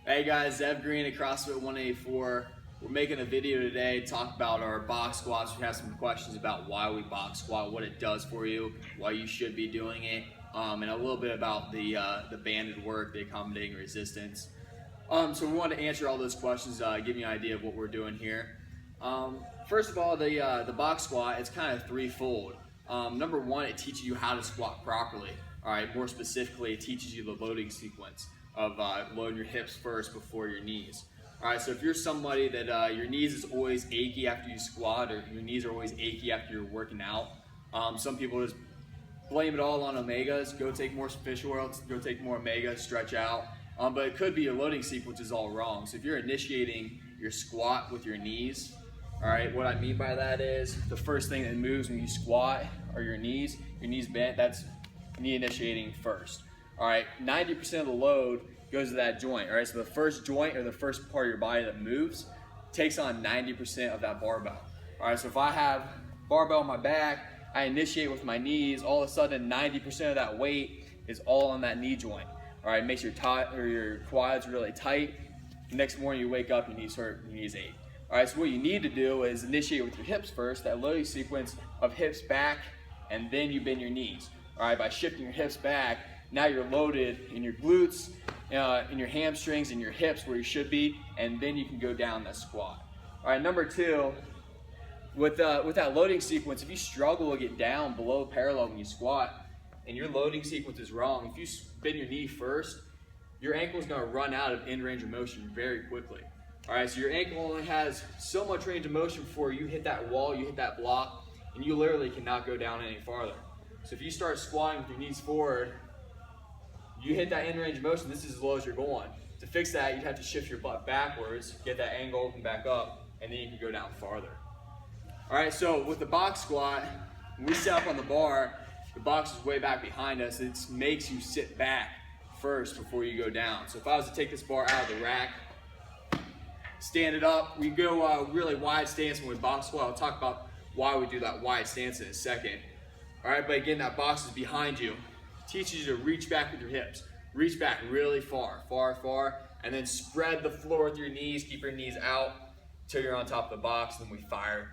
Hey guys, Zev Green at CF184. We're making a video today to talk about our box squats. We have some questions about why we box squat, what it does for you, why you should be doing it, and a little bit about the banded work, the accommodating resistance. So we want to answer all those questions, give you an idea of what we're doing here. First of all, the box squat, it's kind of threefold. Number one, it teaches you how to squat properly. All right, more specifically, it teaches you the loading sequence of loading your hips first before your knees. All right, so if you're somebody that your knees is always achy after you squat, or your knees are always achy after you're working out, some people just blame it all on omegas. Go take more fish oil, go take more omega, stretch out. But it could be your loading sequence is all wrong. So if you're initiating your squat with your knees, all right, what I mean by that is the first thing that moves when you squat are your knees bent, that's knee initiating first. All right, 90% of the load goes to that joint. All right, so the first joint or the first part of your body that moves takes on 90% of that barbell. All right, so if I have barbell on my back, I initiate with my knees, all of a sudden 90% of that weight is all on that knee joint. All right, it makes your quads really tight. The next morning you wake up, your knees hurt, your knees ache. All right, so what you need to do is initiate with your hips first, that loading sequence of hips back, and then you bend your knees. All right, by shifting your hips back, now you're loaded in your glutes, in your hamstrings, in your hips where you should be, and then you can go down that squat. All right, number two, with that loading sequence, if you struggle to get down below parallel when you squat, and your loading sequence is wrong, if you bend your knee first, your ankle is going to run out of end range of motion very quickly. All right, so your ankle only has so much range of motion before you hit that wall, you hit that block, and you literally cannot go down any farther. So if you start squatting with your knees forward, you hit that end range of motion, this is as low as you're going. To fix that, you'd have to shift your butt backwards, get that angle, open back up, and then you can go down farther. All right, so with the box squat, when we set up on the bar, the box is way back behind us. It makes you sit back first before you go down. So if I was to take this bar out of the rack, stand it up, we go really wide stance when we box squat. I'll talk about why we do that wide stance in a second. All right, but again, that box is behind you. It teaches you to reach back with your hips. Reach back really far, and then spread the floor with your knees. Keep your knees out until you're on top of the box, and then we fire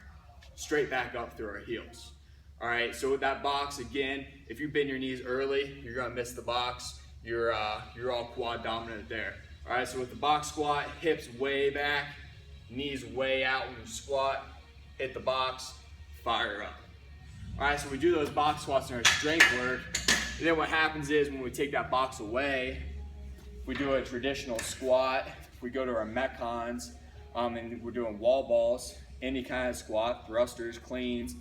straight back up through our heels. All right, so with that box, again, if you bend your knees early, you're gonna miss the box. You're all quad dominant there. All right, so with the box squat, hips way back, knees way out when you squat, hit the box, fire up. All right, so we do those box squats in our strength work, and then what happens is when we take that box away, we do a traditional squat, we go to our metcons, and we're doing wall balls, any kind of squat, thrusters, cleans,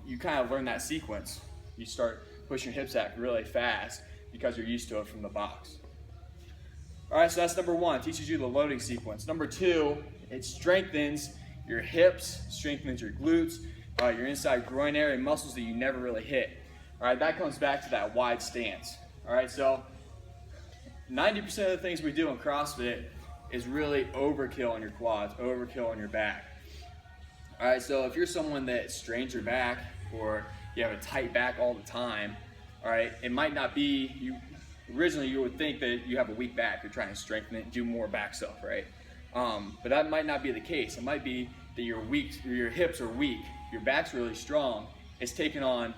you kind of learn that sequence. You start pushing your hips back really fast because you're used to it from the box. All right, so that's number one, it teaches you the loading sequence. Number two, it strengthens your hips, strengthens your glutes, your inside groin area, muscles that you never really hit. All right, that comes back to that wide stance. All right, so 90% of the things we do in CrossFit is really overkill on your quads, overkill on your back. All right, so if you're someone that strains your back or you have a tight back all the time, all right, it might not be, originally you would think that you have a weak back, you're trying to strengthen it and do more back stuff, right? But that might not be the case. It might be that you're weak, your hips are weak, your back's really strong, it's taking on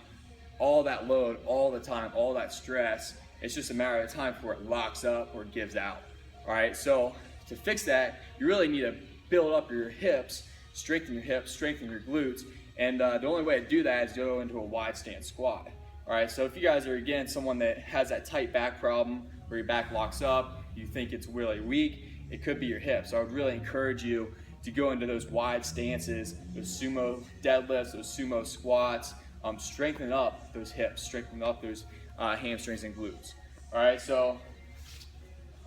all that load all the time, all that stress. It's just a matter of time before it locks up or gives out. All right, so to fix that, you really need to build up your hips, strengthen your hips, strengthen your glutes, and the only way to do that is to go into a wide stance squat. All right, so if you guys are, again, someone that has that tight back problem where your back locks up, you think it's really weak, it could be your hips. So I would really encourage you to go into those wide stances, those sumo deadlifts, those sumo squats, strengthen up those hips, strengthen up those hamstrings and glutes. All right, so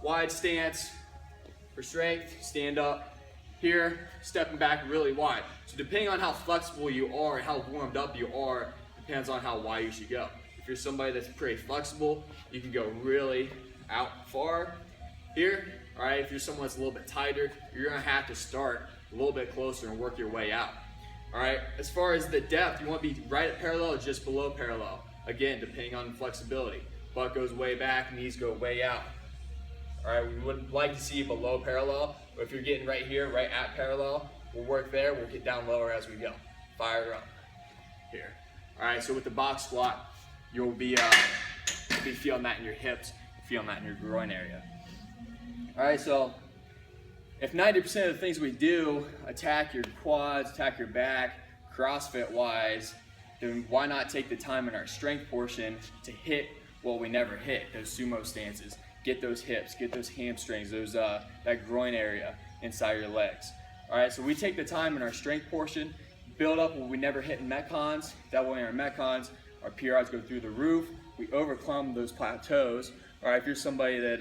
wide stance for strength, stand up. Here, stepping back really wide. So depending on how flexible you are and how warmed up you are, depends on how wide you should go. If you're somebody that's pretty flexible, you can go really out far. Here, all right, if you're someone that's a little bit tighter, you're gonna have to start a little bit closer and work your way out. All right, as far as the depth, you want to be right at parallel or just below parallel. Again, depending on flexibility. Butt goes way back, knees go way out. All right, we would like to see below parallel, but if you're getting right here, right at parallel, we'll work there, we'll get down lower as we go. Fire up here. All right, so with the box squat, you'll be feeling that in your hips, feeling that in your groin area. All right, so if 90% of the things we do attack your quads, attack your back, CrossFit wise, then why not take the time in our strength portion to hit what we never hit, those sumo stances, get those hips, get those hamstrings, those that groin area inside your legs. All right, so we take the time in our strength portion, build up what we never hit in Metcons. That way in our Metcons, our PRs go through the roof, we overcome those plateaus. All right, if you're somebody that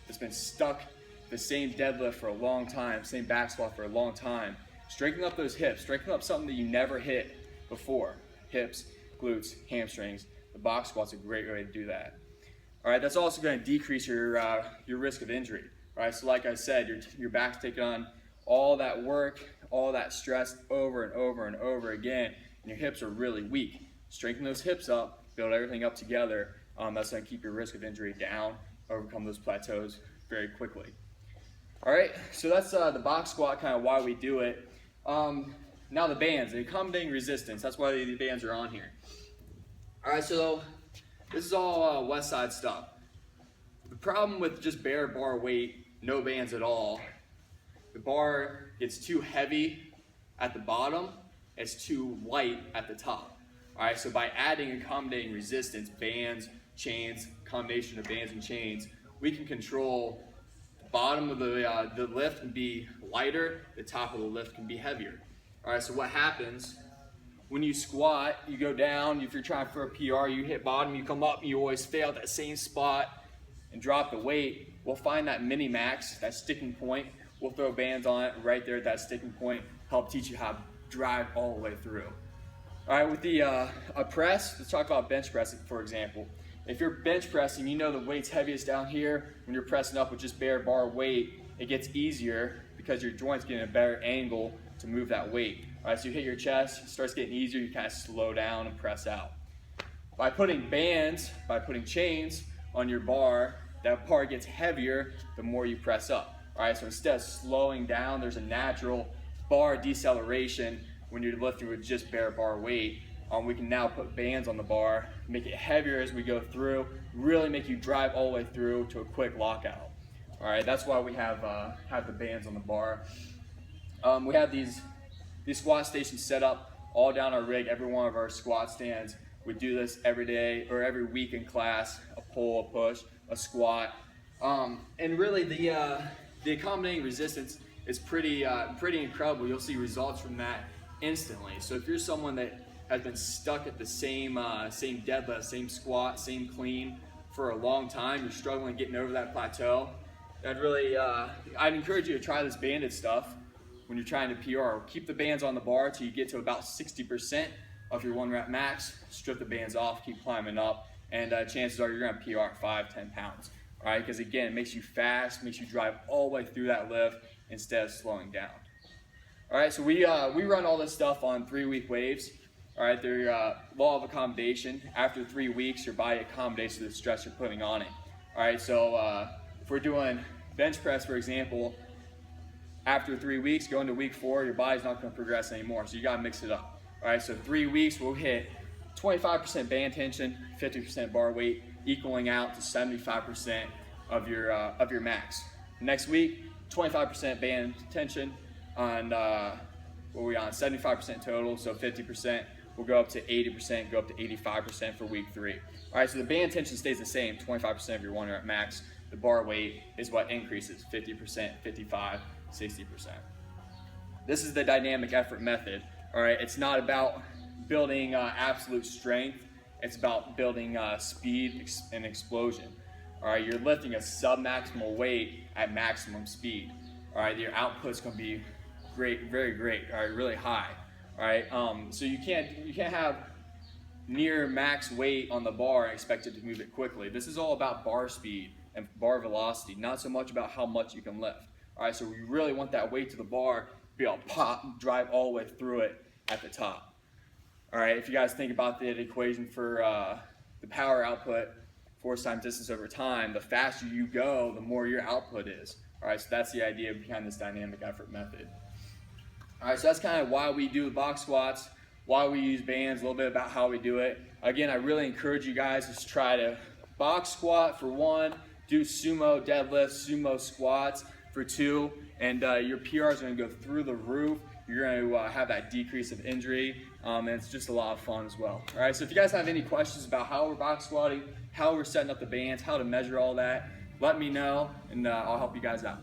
that's been stuck the same deadlift for a long time, same back squat for a long time, strengthen up those hips, strengthen up something that you never hit before. Hips, glutes, hamstrings. The box squat's a great way to do that. All right, that's also going to decrease your risk of injury. All right, so like I said, your back's taking on all that work, all that stress over and over and over again, and your hips are really weak. Strengthen those hips up, build everything up together. That's going to keep your risk of injury down, overcome those plateaus very quickly. All right, so that's the box squat, kind of why we do it. Now the bands, the accommodating resistance, that's why the bands are on here. All right, so this is all West Side stuff. The problem with just bare bar weight, no bands at all, the bar gets too heavy at the bottom, it's too light at the top. All right, so by adding accommodating resistance, bands, chains, combination of bands and chains, we can control the bottom of the lift can be lighter, the top of the lift can be heavier. All right, so what happens when you squat, you go down, if you're trying for a PR, you hit bottom, you come up, you always fail at that same spot and drop the weight. We'll find that mini max, that sticking point. We'll throw bands on it right there at that sticking point, help teach you how to drive all the way through. All right, with the a press, let's talk about bench pressing, for example. If you're bench pressing, you know the weight's heaviest down here. When you're pressing up with just bare bar weight, it gets easier because your joint's getting a better angle to move that weight. All right, so you hit your chest, it starts getting easier, you kind of slow down and press out. By putting bands, by putting chains on your bar, that bar gets heavier the more you press up. All right, so instead of slowing down, there's a natural bar deceleration when you're lifting with just bare bar weight. We can now put bands on the bar, make it heavier as we go through, really make you drive all the way through to a quick lockout. All right, that's why we have the bands on the bar. We have these squat stations set up all down our rig, every one of our squat stands. We do this every day or every week in class, a pull, a push, a squat. And really the accommodating resistance is pretty incredible. You'll see results from that instantly. So if you're someone that has been stuck at the same deadlift, same squat, same clean for a long time, you're struggling getting over that plateau, I'd encourage you to try this banded stuff when you're trying to PR. Keep the bands on the bar till you get to about 60% of your 1 rep max, strip the bands off, keep climbing up, and chances are you're gonna PR at 5-10 pounds. All right, because again, it makes you fast, makes you drive all the way through that lift instead of slowing down. All right, so we run all this stuff on 3-week waves. All right, they're law of accommodation. After 3 weeks, your body accommodates to the stress you're putting on it. All right, so if we're doing bench press, for example, after 3 weeks, going to week 4, your body's not going to progress anymore, so you got to mix it up. All right, so 3 weeks, we'll hit 25% band tension, 50% bar weight, equaling out to 75% of your max. Next week, 25% band tension on what are we on? 75% total, so 50%. We'll go up to 80%, go up to 85% for week 3. All right, so the band tension stays the same, 25% of your 1 rep max. The bar weight is what increases, 50%, 55, 60%. This is the dynamic effort method. All right, it's not about building absolute strength. It's about building speed and explosion. All right, you're lifting a sub-maximal weight at maximum speed. All right, your output's gonna be great, very great. All right, really high. All right, so you can't have near max weight on the bar and expect it to move it quickly. This is all about bar speed and bar velocity, not so much about how much you can lift. All right, so we really want that weight to the bar, be able to pop, drive all the way through it at the top. All right, if you guys think about the equation for the power output force time distance over time, the faster you go, the more your output is. All right, so that's the idea behind this dynamic effort method. All right, so that's kind of why we do the box squats, why we use bands, a little bit about how we do it. Again, I really encourage you guys to try to box squat for 1, do sumo deadlifts, sumo squats for 2, and your PRs are going to go through the roof. You're going to have that decrease of injury, and it's just a lot of fun as well. All right, so if you guys have any questions about how we're box squatting, how we're setting up the bands, how to measure all that, let me know, and I'll help you guys out.